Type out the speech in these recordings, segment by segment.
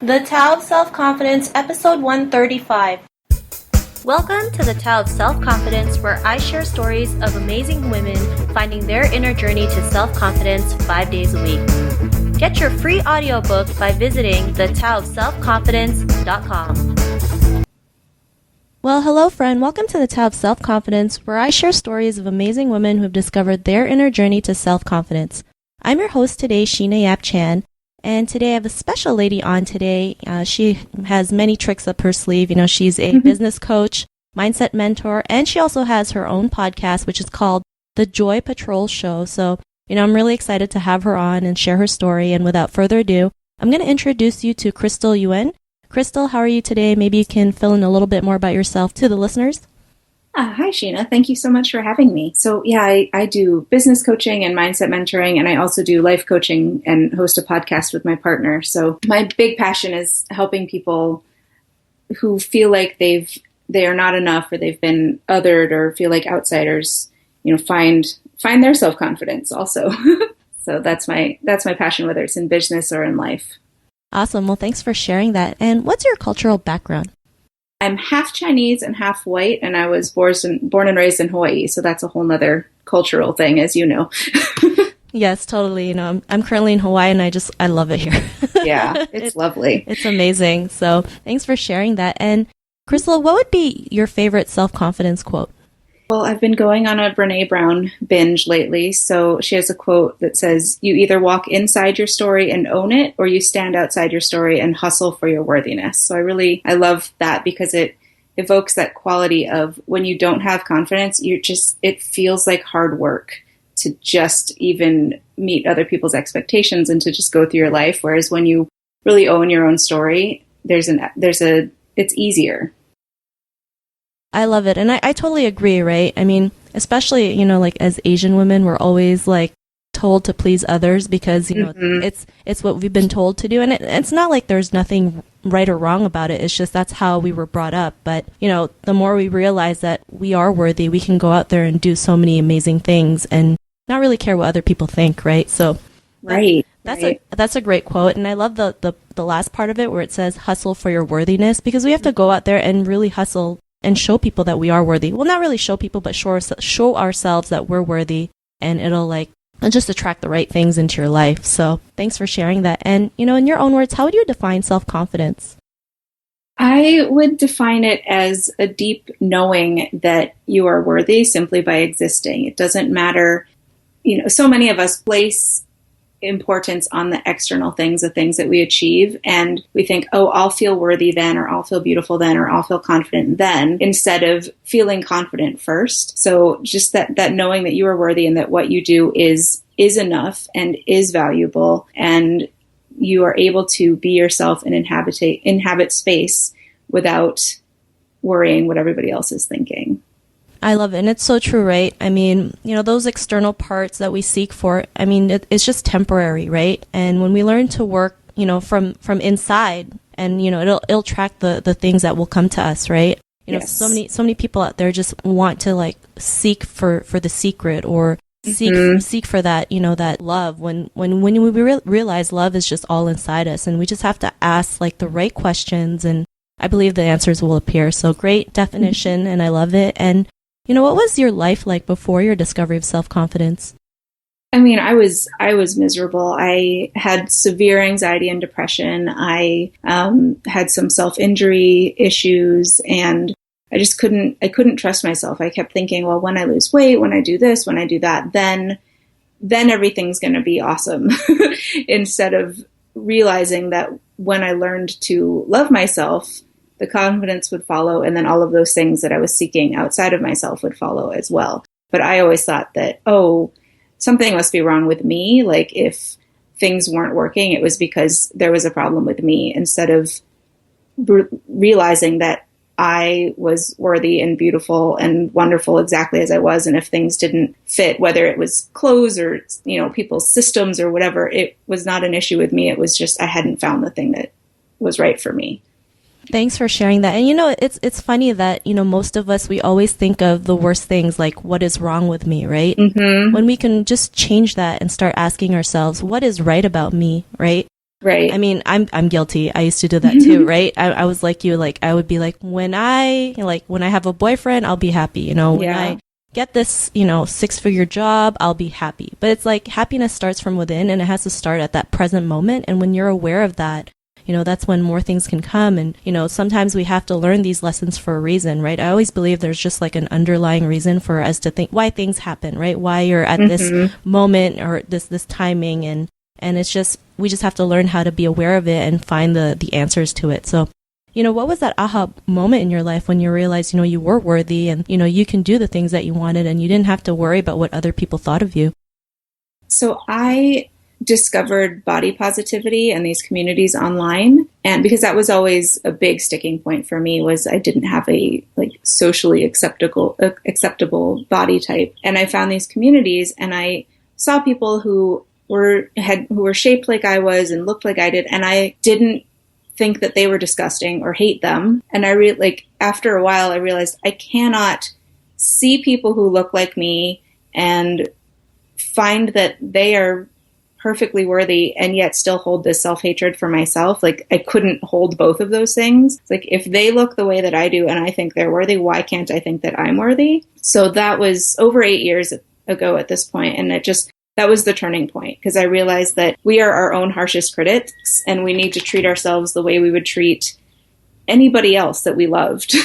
The Tao of Self-Confidence, Episode 135. Welcome to the Tao of Self-Confidence, where I share stories of amazing women finding their inner journey to self-confidence 5 days a week. Get your free audiobook by visiting thetaoofselfconfidence.com. Well, hello friend. Welcome to the Tao of Self-Confidence, where I share stories of amazing women who have discovered their inner journey to self-confidence. I'm your host today, Sheena Yap Chan. And today I have a special lady on today. She has many tricks up her sleeve. You know, she's a business coach, mindset mentor, and she also has her own podcast, which is called The Joy Patrol Show. So, you know, I'm really excited to have her on and share her story. And without further ado, I'm going to introduce you to Kristl Yuen. Kristl, how are you today? Maybe you can fill in a little bit more about yourself to the listeners. Hi, Sheena. Thank you so much for having me. So, I do business coaching and mindset mentoring, and I also do life coaching and host a podcast with my partner. So my big passion is helping people who feel like they are not enough, or they've been othered, or feel like outsiders, you know, find their self-confidence also. So that's my passion, whether it's in business or in life. Awesome. Well, thanks for sharing that. And what's your cultural background? I'm half Chinese and half white, and I was born and raised in Hawaii, so that's a whole nother cultural thing, as you know. Yes, totally. You know, I'm currently in Hawaii, and I love it here. Yeah, it's lovely. It's amazing. So thanks for sharing that. And Kristl, what would be your favorite self-confidence quote? Well, I've been going on a Brené Brown binge lately. So she has a quote that says, "You either walk inside your story and own it, or you stand outside your story and hustle for your worthiness." So I love that, because it evokes that quality of when you don't have confidence, it feels like hard work to just even meet other people's expectations and to just go through your life. Whereas when you really own your own story, it's easier. I love it. And I totally agree, right? I mean, especially, you know, like as Asian women, we're always like told to please others because, you know, it's what we've been told to do. And it's not like there's nothing right or wrong about it. It's just that's how we were brought up. But, you know, the more we realize that we are worthy, we can go out there and do so many amazing things and not really care what other people think, right? So that's a great quote. And I love the last part of it where it says hustle for your worthiness, because we have to go out there and really hustle and show people that we are worthy. Well, not really show people, but show ourselves that we're worthy, and it'll just attract the right things into your life. So thanks for sharing that. And, you know, in your own words, how would you define self-confidence? I would define it as a deep knowing that you are worthy simply by existing. It doesn't matter. You know, so many of us place importance on the external things, the things that we achieve, and we think, oh, I'll feel worthy then, or I'll feel beautiful then, or I'll feel confident then, instead of feeling confident first. So just that knowing that you are worthy and that what you do is enough and is valuable, and you are able to be yourself and inhabit space without worrying what everybody else is thinking. I love it. And it's so true, right? I mean, you know, those external parts that we seek for, I mean, it's just temporary, right? And when we learn to work, you know, from inside, and, you know, it'll track the things that will come to us, right? You know, yes. so many people out there just want to like seek for the secret, or seek for that, you know, that love, when we realize love is just all inside us, and we just have to ask like the right questions, and I believe the answers will appear. So great definition, and I love it. And you know, what was your life like before your discovery of self-confidence? I mean, I was miserable. I had severe anxiety and depression. I had some self-injury issues, and I couldn't trust myself. I kept thinking, well, when I lose weight, when I do this, when I do that, then everything's going to be awesome. Instead of realizing that when I learned to love myself, the confidence would follow, and then all of those things that I was seeking outside of myself would follow as well. But I always thought that, oh, something must be wrong with me. Like if things weren't working, it was because there was a problem with me, instead of realizing that I was worthy and beautiful and wonderful exactly as I was. And if things didn't fit, whether it was clothes or, you know, people's systems or whatever, it was not an issue with me. It was just I hadn't found the thing that was right for me. Thanks for sharing that. And, you know, it's funny that, you know, most of us, we always think of the worst things, like what is wrong with me, right? Mm-hmm. When we can just change that and start asking ourselves, what is right about me, right? Right. I mean, I'm guilty. I used to do that too, right? I was like you, like I would be like, when I have a boyfriend, I'll be happy. You know, when I get this, 6-figure job, I'll be happy. But it's like happiness starts from within, and it has to start at that present moment. And when you're aware of that, that's when more things can come. And, sometimes we have to learn these lessons for a reason, right? I always believe there's just like an underlying reason for us to think why things happen, right? Why you're at this moment or this timing. And it's just, we just have to learn how to be aware of it and find the answers to it. So, what was that aha moment in your life when you realized, you were worthy and, you can do the things that you wanted and you didn't have to worry about what other people thought of you? So I discovered body positivity and these communities online. And because that was always a big sticking point for me, was I didn't have a socially acceptable body type. And I found these communities and I saw people who were shaped like I was and looked like I did. And I didn't think that they were disgusting or hate them. And after a while, I realized I cannot see people who look like me and find that they are perfectly worthy and yet still hold this self-hatred for myself. Like I couldn't hold both of those things. It's like, if they look the way that I do and I think they're worthy, why can't I think that I'm worthy? So that was over 8 years ago at this point. And that was the turning point, because I realized that we are our own harshest critics and we need to treat ourselves the way we would treat anybody else that we loved.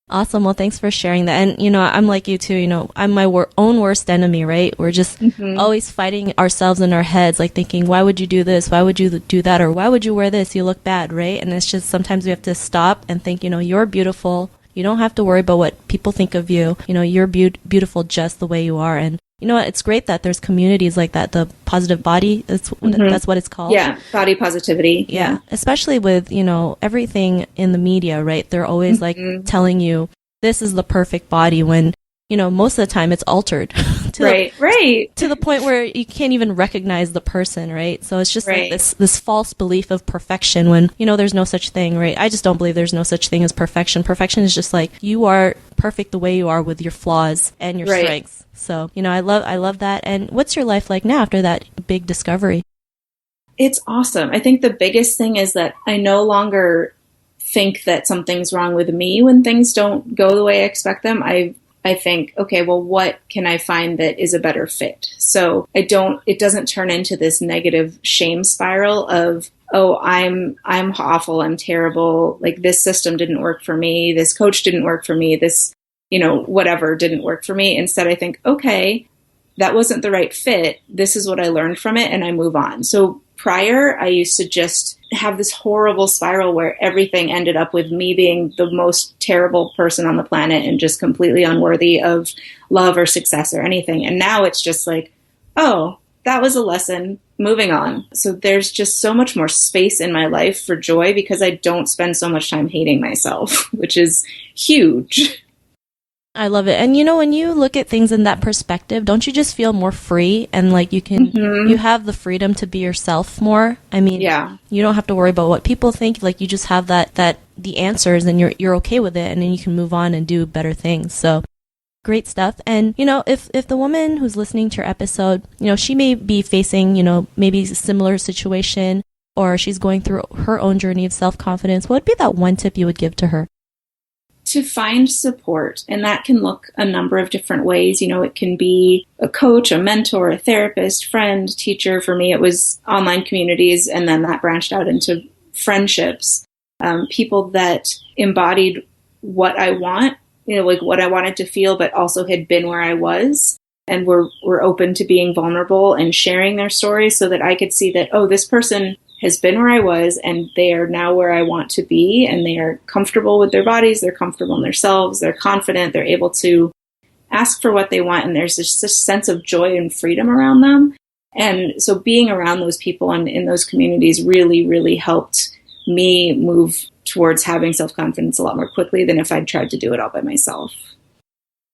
Awesome. Well, thanks for sharing that. And, I'm like you too, I'm my own worst enemy, right? We're just always fighting ourselves in our heads, like thinking, why would you do this? Why would you do that? Or why would you wear this? You look bad, right? And it's just, sometimes we have to stop and think, you're beautiful. You don't have to worry about what people think of you. You're beautiful just the way you are. And it's great that there's communities like that. The positive body, that's what it's called. Yeah, body positivity. Yeah. Especially with, everything in the media, right? They're always telling you this is the perfect body when, most of the time it's altered to the point where you can't even recognize the person, right? So it's just like this false belief of perfection when, there's no such thing, right? I just don't believe there's no such thing as perfection. Perfection is just like you are perfect the way you are with your flaws and your strengths. So, I love that. And what's your life like now after that big discovery? It's awesome. I think the biggest thing is that I no longer think that something's wrong with me when things don't go the way I expect them. I think, okay, well, what can I find that is a better fit? So it doesn't turn into this negative shame spiral of, oh, I'm awful, I'm terrible, like this system didn't work for me, this coach didn't work for me, this, whatever didn't work for me. Instead, I think, okay, that wasn't the right fit. This is what I learned from it, and I move on. So prior, I used to just have this horrible spiral where everything ended up with me being the most terrible person on the planet and just completely unworthy of love or success or anything. And now it's just like, oh, that was a lesson, moving on. So there's just so much more space in my life for joy because I don't spend so much time hating myself, which is huge. I love it. And when you look at things in that perspective, don't you just feel more free and like you can, you have the freedom to be yourself more? I mean, you don't have to worry about what people think. Like you just have the answers and you're okay with it, and then you can move on and do better things. So great stuff. And, if the woman who's listening to your episode, she may be facing, maybe a similar situation, or she's going through her own journey of self-confidence, what would be that one tip you would give to her? To find support. And that can look a number of different ways. It can be a coach, a mentor, a therapist, friend, teacher. For me, it was online communities. And then that branched out into friendships, people that embodied what I want, like what I wanted to feel, but also had been where I was and were open to being vulnerable and sharing their stories so that I could see that, oh, this person has been where I was and they are now where I want to be, and they are comfortable with their bodies, they're comfortable in themselves, they're confident, they're able to ask for what they want, and there's this sense of joy and freedom around them. And so being around those people and in those communities really, really helped me move towards having self-confidence a lot more quickly than if I'd tried to do it all by myself.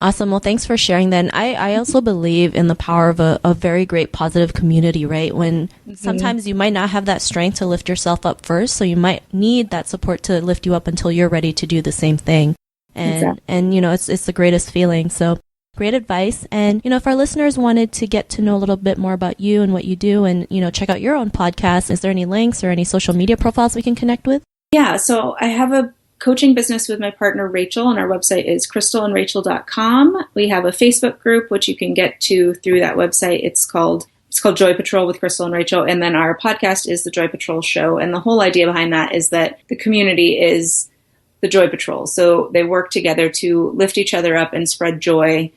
Awesome. Well, thanks for sharing that. And I also believe in the power of a very great positive community, right? When sometimes you might not have that strength to lift yourself up first, so you might need that support to lift you up until you're ready to do the same thing. And, and it's the greatest feeling. So great advice. And, if our listeners wanted to get to know a little bit more about you and what you do and, check out your own podcast, is there any links or any social media profiles we can connect with? Yeah, so I have a coaching business with my partner Rachel, and our website is kristalandrachel.com. We have a Facebook group, which you can get to through that website. It's called Joy Patrol with Kristl and Rachel. And then our podcast is the Joy Patrol Show. And the whole idea behind that is that the community is the Joy Patrol. So they work together to lift each other up and spread joy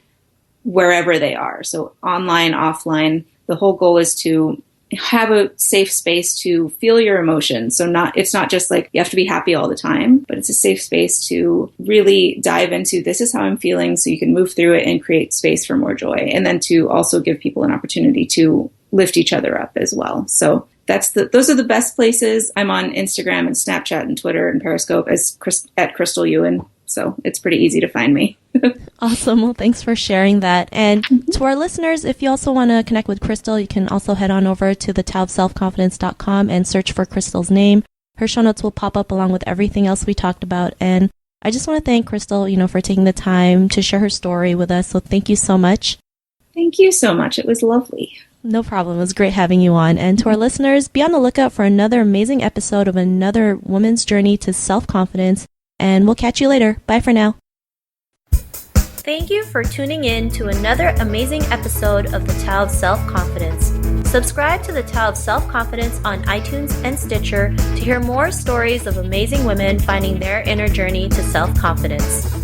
wherever they are. So online, offline, the whole goal is to have a safe space to feel your emotions. So it's not just like you have to be happy all the time, but it's a safe space to really dive into, this is how I'm feeling, so you can move through it and create space for more joy. And then to also give people an opportunity to lift each other up as well. So those are the best places. I'm on Instagram and Snapchat and Twitter and Periscope at Kristl Yuen. So it's pretty easy to find me. Awesome. Well, thanks for sharing that. And to our listeners, if you also want to connect with Kristl, you can also head on over to thetaoofselfconfidence.com and search for Kristl's name. Her show notes will pop up along with everything else we talked about. And I just want to thank Kristl, for taking the time to share her story with us. So thank you so much. Thank you so much. It was lovely. No problem. It was great having you on. And to our listeners, be on the lookout for another amazing episode of another woman's journey to self-confidence. And we'll catch you later. Bye for now. Thank you for tuning in to another amazing episode of The Tao of Self-Confidence. Subscribe to The Tao of Self-Confidence on iTunes and Stitcher to hear more stories of amazing women finding their inner journey to self-confidence.